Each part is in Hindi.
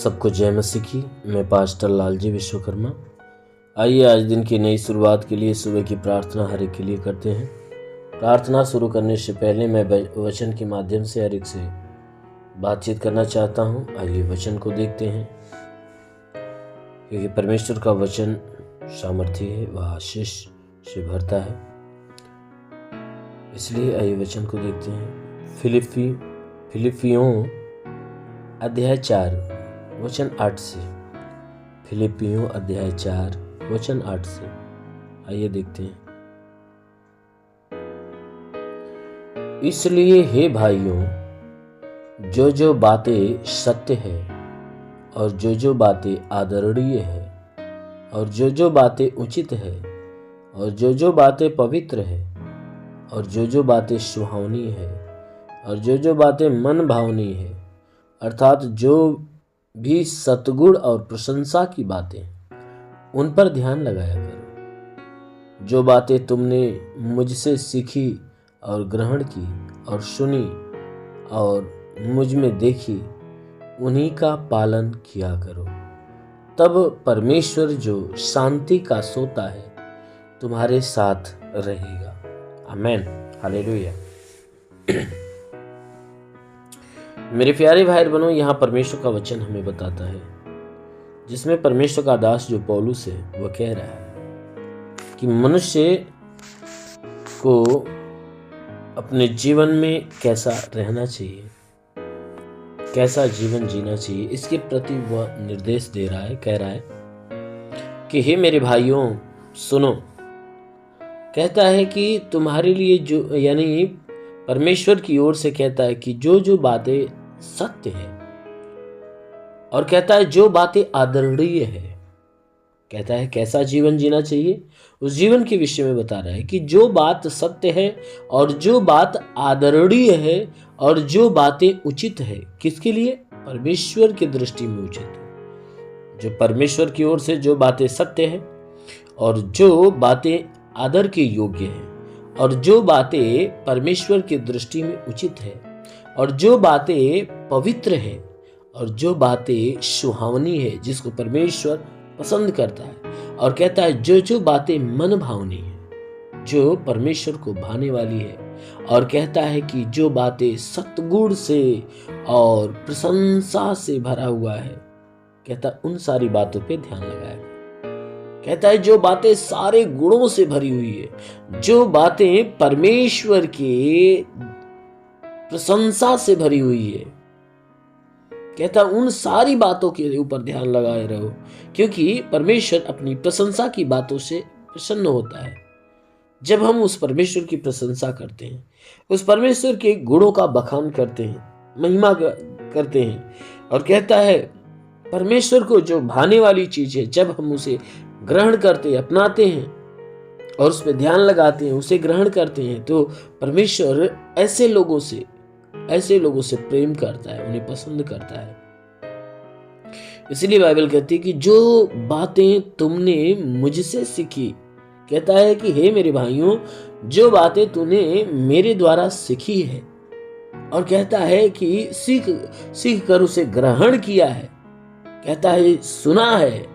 सबको जय मसीह की। मैं पास्टर लालजी विश्वकर्मा। आइए आज दिन की नई शुरुआत के लिए सुबह की प्रार्थना हर एक के लिए करते हैं। प्रार्थना शुरू करने से पहले मैं वचन के माध्यम से हर एक से बातचीत करना चाहता हूं। आइए वचन को देखते हैं, क्योंकि परमेश्वर का वचन सामर्थ्य है, वह आशीष से भरता है। इसलिए आइए वचन को देखते हैं। फिलिपियों अध्याय 4 वचन 8 से। फिलिपियों अध्याय 4 वचन 8 से आइए देखते हैं। इसलिए हे भाइयों, जो जो बातें सत्य है और जो जो बातें आदरणीय है और जो जो बातें उचित है और जो जो बातें पवित्र है और जो जो बातें सुहावनी है और जो जो बातें मन भावनी है, अर्थात जो भी सतगुण और प्रशंसा की बातें, उन पर ध्यान लगाया करो। जो बातें तुमने मुझसे सीखी और ग्रहण की और सुनी और मुझ में देखी, उन्हीं का पालन किया करो। तब परमेश्वर जो शांति का सोता है तुम्हारे साथ रहेगा। आमीन, हालेलुया। मेरे प्यारे भाई बहनों, यहाँ परमेश्वर का वचन हमें बताता है, जिसमें परमेश्वर का दास जो पौलुस है वह कह रहा है कि मनुष्य को अपने जीवन में कैसा रहना चाहिए, कैसा जीवन जीना चाहिए, इसके प्रति वह निर्देश दे रहा है। कह रहा है कि हे मेरे भाइयों सुनो। कहता है कि तुम्हारे लिए जो, यानी परमेश्वर की ओर से कहता है कि जो जो बातें सत्य है, और कहता है जो बातें आदरणीय है। कहता है कैसा जीवन जीना चाहिए, उस जीवन के विषय में बता रहा है कि जो बात सत्य है और जो बात आदरणीय है और जो बातें उचित है। किसके लिए? परमेश्वर की दृष्टि में उचित है। जो परमेश्वर की ओर से जो बातें सत्य है और जो बातें आदर के योग्य है और जो बातें परमेश्वर की दृष्टि में उचित है और जो बातें पवित्र है और जो बातें सुहावनी है, जिसको परमेश्वर पसंद करता है। और कहता है जो जो बातें मन भावनी है, जो परमेश्वर को भाने वाली है। और कहता है कि जो बातें सतगुण से और प्रशंसा से भरा हुआ है, कहता उन सारी बातों पे ध्यान लगाए। कहता है जो बातें सारे गुणों से भरी हुई है, जो बातें परमेश्वर के प्रशंसा से भरी हुई है, कहता उन सारी बातों के ऊपर ध्यान लगाए रहो, क्योंकि परमेश्वर अपनी प्रशंसा की बातों से प्रसन्न होता है। जब हम उस परमेश्वर की प्रशंसा करते हैं, उस परमेश्वर के गुणों का बखान करते हैं, महिमा करते हैं, और कहता है परमेश्वर को जो भाने वाली चीज है, जब हम उसे ग्रहण करते हैं, अपनाते हैं और उस पर ध्यान लगाते हैं, उसे ग्रहण करते हैं, तो परमेश्वर ऐसे लोगों से प्रेम करता है, उन्हें पसंद करता है। इसलिए बाइबल कहती है कि जो बातें तुमने मुझसे सीखी, कहता है कि हे मेरे भाइयों, जो बातें तूने मेरे द्वारा सीखी है, और कहता है कि सीख कर उसे ग्रहण किया है, कहता है सुना है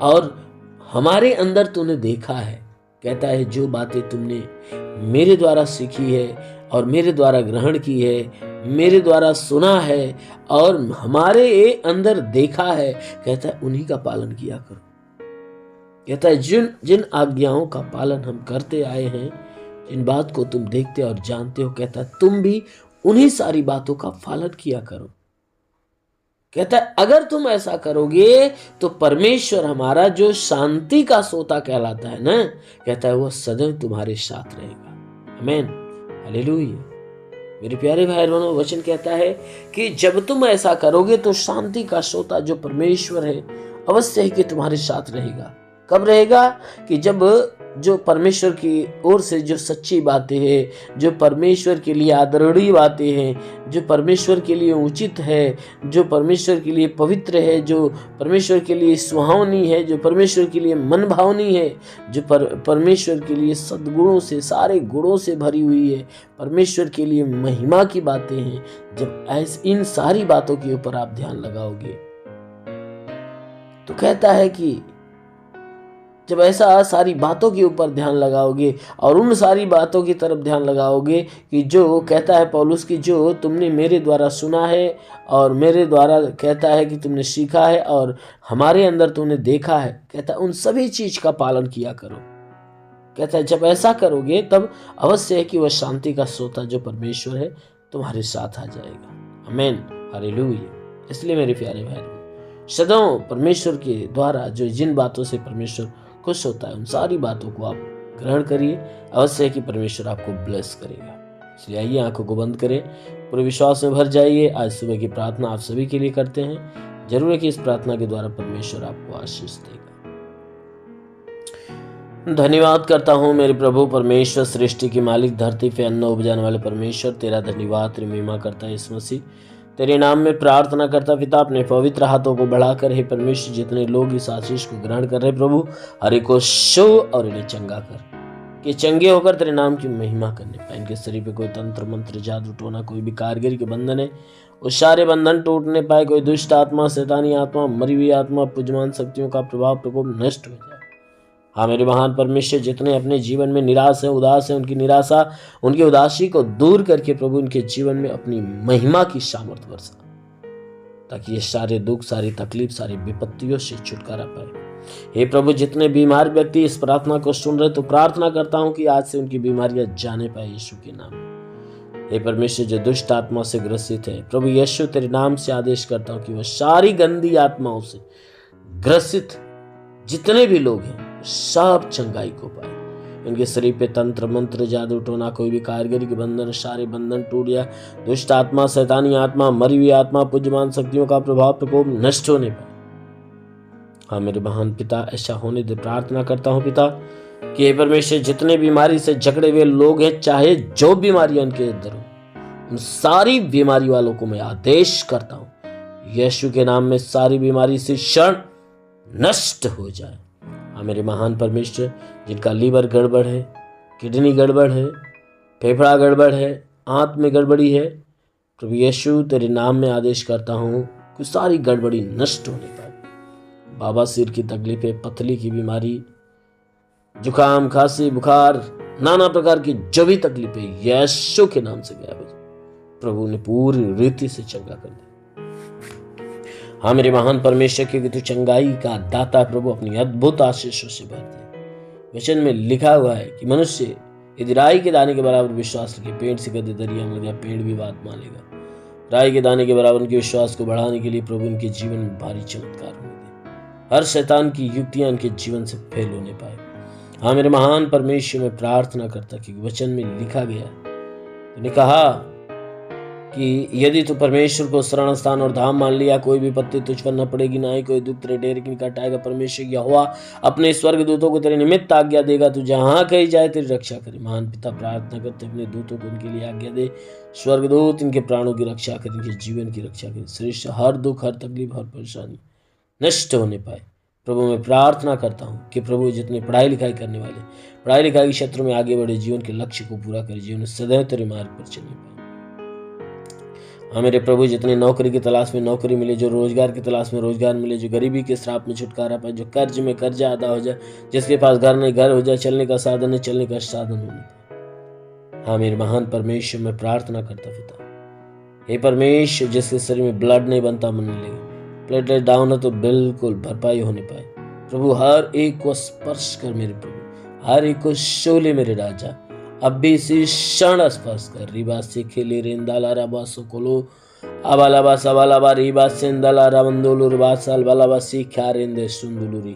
और हमारे अंदर तूने देखा है। कहता है जो बातें तुमने मेरे द्वारा सीखी है और मेरे द्वारा ग्रहण की है, मेरे द्वारा सुना है और हमारे अंदर देखा है, कहता है उन्हीं का पालन किया करो। कहता है जिन आज्ञाओं का पालन हम करते आए हैं, जिन बात को तुम देखते और जानते हो, कहता है तुम भी उन्हीं सारी बातों का पालन किया करो। कहता है अगर तुम ऐसा करोगे तो परमेश्वर हमारा जो शांति का सोता कहलाता है ना, कहता है वह सदैव तुम्हारे साथ रहेगा। आमीन, हालेलुया। मेरे प्यारे भाई बहनों, वचन कहता है कि जब तुम ऐसा करोगे तो शांति का सोता जो परमेश्वर है अवश्य ही कि तुम्हारे साथ रहेगा। कब रहेगा? कि जब जो परमेश्वर की ओर से जो सच्ची बातें हैं, जो परमेश्वर के लिए आदरणीय बातें हैं, जो परमेश्वर के लिए उचित है, जो परमेश्वर के लिए पवित्र है, जो परमेश्वर के लिए सुहावनी है, जो परमेश्वर के लिए मन भावनी है, जो परमेश्वर के लिए सद्गुणों से, सारे गुणों से भरी हुई है, परमेश्वर के लिए महिमा की बातें हैं, जब इन सारी बातों के ऊपर आप ध्यान लगाओगे तो कहता है कि जब ऐसा सारी बातों के ऊपर ध्यान लगाओगे और उन सारी बातों की तरफ ध्यान लगाओगे कि जो कहता है पौलुस की जो तुमने मेरे द्वारा सुना है और मेरे द्वारा कहता है कि तुमने सीखा है और हमारे अंदर तुमने देखा है, कहता है उन सभी चीज का पालन किया करो। कहता है जब ऐसा करोगे तब अवश्य है कि वह शांति का सोता जो परमेश्वर है तुम्हारे साथ आ जाएगा। आमीन, हालेलुया। इसलिए मेरे प्यारे भाई सदैव परमेश्वर के द्वारा जो जिन बातों से परमेश्वर खुश होता है उन सारी बातों को आप ग्रहण करिए, अवश्य है कि परमेश्वर आपको ब्लेस करेगा। इसलिए आइए आंखों को बंद करें, पूरे विश्वास में भर जाइए। आज सुबह की प्रार्थना आप सभी के लिए करते हैं। जरूर है कि इस प्रार्थना के द्वारा परमेश्वर आपको आशीष देगा। धन्यवाद करता हूँ मेरे प्रभु परमेश्वर, सृष्टि के मालिक, धरती पे अन्न उपजाने वाले परमेश्वर, तेरा धन्यवाद तेरी महिमा करता है इस मसीह। तेरे नाम में प्रार्थना करता पिता, अपने पवित्र हाथों को बढ़ाकर हे परमेश्वर जितने लोग इस आशीष को ग्रहण कर रहे प्रभु, हर एक को शो और इन्हें चंगा कर कि चंगे होकर तेरे नाम की महिमा करने पाए। इनके शरीर पे कोई तंत्र मंत्र जादू टोना कोई भी कारीगरी के बंधन है उस सारे बंधन टूटने पाए। कोई दुष्ट आत्मा, शैतानी आत्मा, मरी हुई आत्मा, पुजमान शक्तियों का प्रभाव प्रकोप नष्ट हो जाए। हाँ मेरे महान परमेश्वर, जितने अपने जीवन में निराश है, उदास है, उनकी निराशा, उनकी उदासी को दूर करके प्रभु उनके जीवन में अपनी महिमा की सामर्थ बरसा, ताकि ये सारे दुख, सारी तकलीफ, सारी विपत्तियों से छुटकारा पाए। हे प्रभु, जितने बीमार व्यक्ति इस प्रार्थना को सुन रहे तो प्रार्थना करता हूं कि आज से उनकी बीमारियां जाने पाए यीशु के नाम में। हे परमेश्वर, जो दुष्ट आत्मा से ग्रसित है प्रभु यीशु तेरे नाम से आदेश करता हूं कि वह सारी गंदी आत्माओं से ग्रसित जितने भी लोग हैं सब चंगाई को पाए। इनके शरीर पे तंत्र मंत्र जादू टोना कोई भी कारीगरी के बंधन, सारे बंधन टूट गया। दुष्ट आत्मा, शैतानी आत्मा, मरी हुई आत्मा, पुजमान शक्तियों का प्रभाव प्रकोप नष्ट होने पाए। हाँ मेरे महान पिता, ऐसा होने दे। प्रार्थना करता हूँ पिता कि हे परमेश्वर, जितने बीमारी से जकड़े हुए लोग हैं, चाहे जो बीमारियां इनके अंदर हो, उन सारी बीमारी वालों को मैं आदेश करता हूँ यीशु के नाम में सारी बीमारी से क्षण नष्ट हो जाए। हाँ मेरे महान परमेश्वर, जिनका लीवर गड़बड़ है, किडनी गड़बड़ है, फेफड़ा गड़बड़ है, आंत में गड़बड़ी है, प्रभु यीशु तेरे नाम में आदेश करता हूँ कि सारी गड़बड़ी नष्ट होने पाए। बाबा, सिर की तकलीफें, पथरी की बीमारी, जुकाम, खांसी, बुखार, नाना प्रकार की जो भी तकलीफें यीशु के नाम से गया प्रभु ने पूरी रीति से चंगा कर दिया। हाँ मेरे महान परमेश्वर, क्योंकि तू चंगाई का दाता प्रभु, अपनी अद्भुत आशीषों से भर दे। वचन में लिखा हुआ है कि मनुष्य यदि राई के दाने के बराबर विश्वास रखे, पेड़ से कदे दरिया में लगा, पेड़ भी बात मान लेगा। राई के दाने के बराबर उनके विश्वास को बढ़ाने के लिए प्रभु उनके जीवन में भारी चमत्कार होने दे। हर शैतान की युक्तियां उनके जीवन से फेल होने पाए। हाँ मेरे महान परमेश्वर, में प्रार्थना करता कि वचन में लिखा गया, तूने कहा कि यदि तू परमेश्वर को शरण स्थान और धाम मान लिया, कोई विपत्ति तुझ पर न पड़ेगी, ना ही कोई दुख तेरे डेरे की निकट आएगा। परमेश्वर यहोवा अपने स्वर्गदूतों को तेरे निमित्त आज्ञा देगा, तू जहां कहीं जाए तेरी रक्षा करे। महान पिता, प्रार्थना करते अपने दूतों को उनके लिए आज्ञा दे। स्वर्गदूत इनके प्राणों की रक्षा करें, इनके जीवन की रक्षा करें। श्रेष्ठ हर दुख, हर तकलीफ, हर परेशानी नष्ट होने पाए। प्रभु मैं प्रार्थना करता हूँ कि प्रभु जितने पढ़ाई लिखाई करने वाले, पढ़ाई लिखाई के क्षेत्र में आगे बढ़े, जीवन के लक्ष्य को पूरा करे, जीवन सदैव तेरे मार्ग पर चलने पाए। हाँ मेरे प्रभु, जितने नौकरी की तलाश में नौकरी मिले, जो रोजगार की तलाश में रोजगार मिले, जो गरीबी के श्राप में छुटकारा पाए, जो कर्ज में कर्जा अदा हो जाए, जिसके पास घर नहीं घर हो जाए, चलने का साधन है चलने का साधन होने पाए। हाँ मेरे महान परमेश्वर, मैं प्रार्थना करता पिता, हे परमेश्वर, जिसके शरीर में ब्लड नहीं बनता बनने लगे, प्लेटलेट डाउन है तो बिल्कुल भरपाई होने पाए। प्रभु हर एक को स्पर्श कर मेरे प्रभु, हर एक को शोले मेरे राजा, अब भी इसी क्षण स्पर्श कर। रिबा से खेले रेंदाला रबा सोकोलो अबालाबा सबालाबा रिबा सेंदाला रवंदोलु रिबा सालबालाबा सीख्या रेंदे सुंदुलुरी।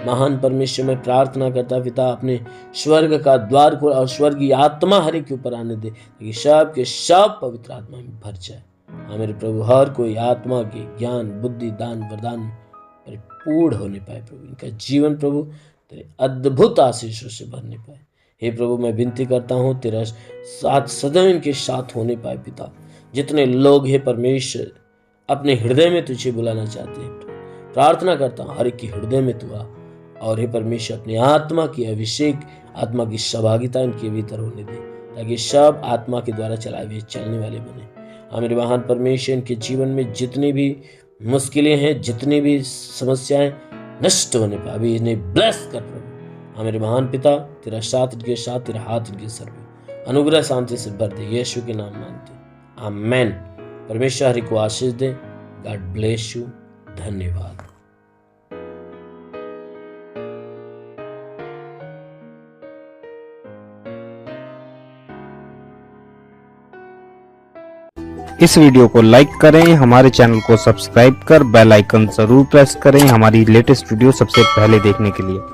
महान परमेश्वर, में प्रार्थना करता पिता, अपने स्वर्ग का द्वार खोल और स्वर्गीय आत्मा हर एक के ऊपर आने दे, ताकि सब के सब पवित्र आत्मा में भर जाए। हाँ मेरे प्रभु, हर कोई आत्मा के ज्ञान, बुद्धि, दान, वरदान परिपूर्ण होने पाए। प्रभु इनका जीवन प्रभु तेरे अद्भुत आशीषों से भरने पाए। हे प्रभु, मैं विनती करता हूँ तेरा साथ सदैव इनके साथ होने पाए। पिता, जितने लोग हे परमेश्वर अपने हृदय में तुझे बुलाना चाहते हैं, प्रार्थना करता हूँ हर एक के हृदय में तू आ, और हे परमेश्वर अपनी आत्मा की अभिषेक, आत्मा की सहभागिता इनके भीतर होने दे, ताकि सब आत्मा के द्वारा चलाए हुए चलने वाले बने। हाँ मेरे महान परमेश्वर, इनके जीवन में जितनी भी मुश्किलें हैं, जितनी भी समस्याएं, नष्ट होने पर। अभी इन्हें ब्लेस कर प्रभु। हाँ मेरे महान पिता, तेरा साथ इनके साथ, तेरा हाथ इनके सर में, अनुग्रह शांति से भर दे, यीशु के नाम मांगते, आमेन। परमेश्वर हरि को आशीष दे। God bless you. धन्यवाद। इस वीडियो को लाइक करें, हमारे चैनल को सब्सक्राइब कर बेल आइकन जरूर प्रेस करें हमारी लेटेस्ट वीडियो सबसे पहले देखने के लिए।